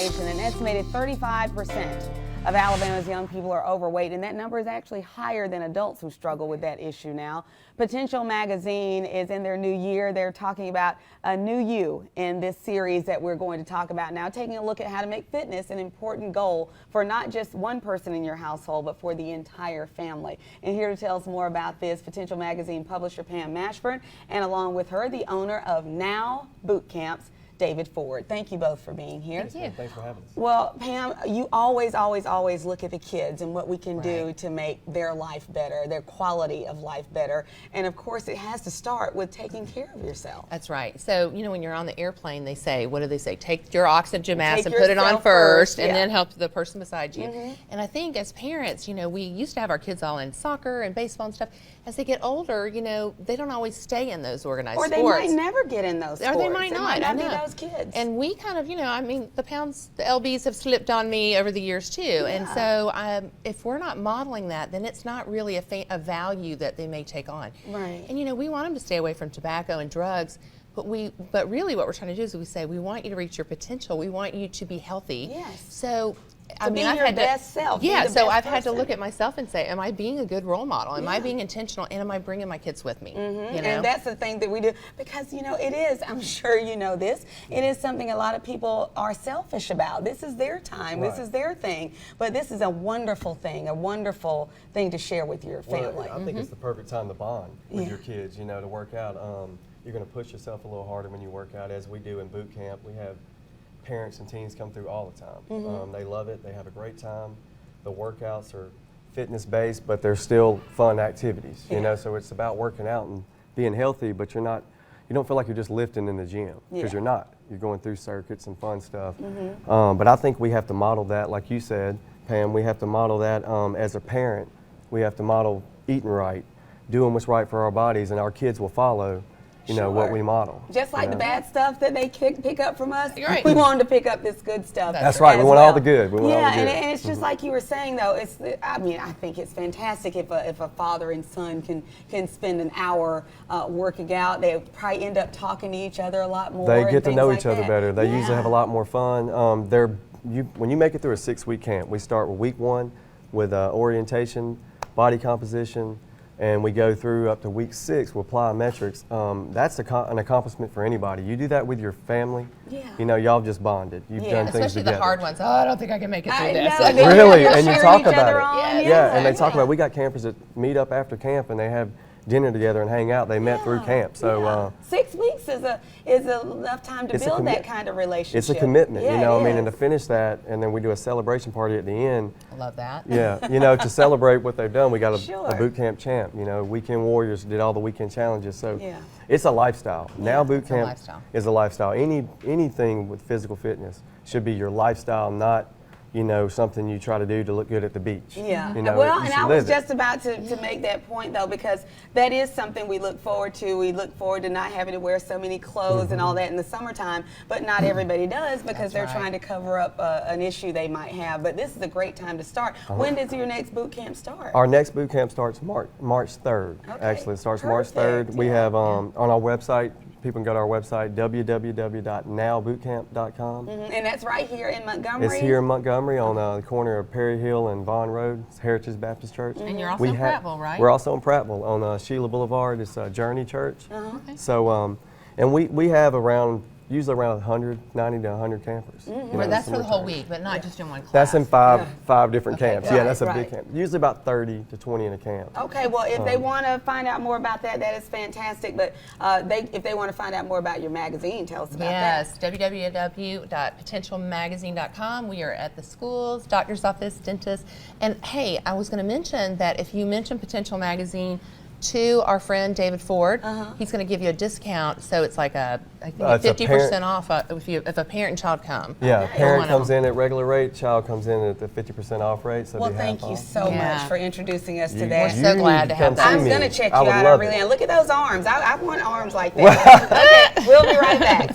An estimated 35% of Alabama's young people are overweight, and that number is actually higher than adults who struggle with that issue now. Potential Magazine is in their new year. They're talking about a new you in this series that we're going to talk about now, taking a look at how to make fitness an important goal for not just one person in your household, but for the entire family. And here to tell us more about this, Potential Magazine publisher Pam Mashburn, and along with her, the owner of Now Bootcamps, David Ford. Thank you both for being here. Thank you. Thanks for having us. Well, Pam, you always look at the kids and what we can do to make their life better, their quality of life better. And of course, it has to start with taking care of yourself. That's right. So, you know, when you're on the airplane, they say, what do they say? Take your oxygen mask and put it on first, and then help the person beside you. And I think as parents, you know, we used to have our kids all in soccer and baseball and stuff. As they get older, you know, they don't always stay in those organized sports. Or they might never get in those sports. Or they might not. I know. Those kids. And we kind of, you know, I mean, the LBs have slipped on me over the years too. Yeah. And so if we're not modeling that, then it's not really a value that they may take on. Right. And, you know, we want them to stay away from tobacco and drugs. But really what we're trying to do is we say, we want you to reach your potential. We want you to be healthy. Yes. So, I mean, I've had best self. Yeah, so I've had to look at myself and say, am I being a good role model? Am I being intentional? And am I bringing my kids with me? You know? And that's the thing that we do, because, you know, it is, I'm sure you know this, it is something a lot of people are selfish about. This is their time. This is their thing. But this is a wonderful thing to share with your family. Well, I think it's the perfect time to bond with your kids, you know, to work out. You're going to push yourself a little harder when you work out, as we do in boot camp. We have parents and teens come through all the time. They love it. They have a great time. The workouts are fitness-based, but they're still fun activities, you know, so it's about working out and being healthy, but you don't feel like you're just lifting in the gym, because you're not. You're going through circuits and fun stuff. But I think we have to model that, like you said, Pam, we have to model that as a parent. We have to model eating right, doing what's right for our bodies, and our kids will follow, you know, what we model. Just like the bad stuff that they pick up from us, right. We want them to pick up this good stuff. That's right. We want all the good. We want all the good. And it's just like you were saying, though. I mean, I think it's fantastic if a father and son can spend an hour working out. They probably end up talking to each other a lot more. They get to know each other that. better. They usually have a lot more fun. When you make it through a 6-week camp, we start with week 1 with orientation, body composition, and we go through up to week 6 with plyometrics. That's an accomplishment for anybody. You do that with your family, you know, y'all just bonded. You've done things especially together. the hard ones. Oh, I don't think I can make it through this. Really, and you talk about it. Yeah, and they talk about it. We got campers that meet up after camp and they have dinner together and hang out. They met through camp. So 6 weeks is enough time to build that kind of relationship. It's a commitment, you know. I mean, and to finish that, and then we do a celebration party at the end. I love that. Yeah, you know, to celebrate what they've done. We got a boot camp champ. You know, Weekend Warriors did all the weekend challenges. So it's a lifestyle. Now boot camp is a lifestyle. Anything with physical fitness should be your lifestyle, not, you know, something you try to do to look good at the beach. Yeah. You know, well, and I was just about to make that point, though, because that is something we look forward to. We look forward to not having to wear so many clothes and all that in the summertime, but not everybody does, because they're trying to cover up an issue they might have. But this is a great time to start. When does your next boot camp start? Our next boot camp starts March 3rd. Actually, it starts March 3rd. We have on our website, people can go to our website, www.nowbootcamp.com. And that's right here in Montgomery? It's here in Montgomery on the corner of Perry Hill and Vaughn Road. It's Heritage Baptist Church. And you're also in Prattville, right? We're also in Prattville on Sheila Boulevard. It's Journey Church. So, and we have usually around 90 to 100 campers. You know, that's for the whole week, but not just in one class. That's in five different camps. Yeah, that's a big camp. Usually about 30 to 20 in a camp. Okay, well, if they want to find out more about that, that is fantastic. But if they want to find out more about your magazine, tell us about that. Yes, www.potentialmagazine.com. We are at the schools, doctor's office, dentists. And hey, I was going to mention that if you mention Potential Magazine to our friend David Ford, he's going to give you a discount, so it's like I think 50% off if a parent and child come. Yeah, parent comes in at regular rate, child comes in at the 50% off rate. So well, thank you so much for introducing us to that. We're so glad to have that. I'm going to check you out. I really am. Look at those arms. I want arms like that. Okay, we'll be right back.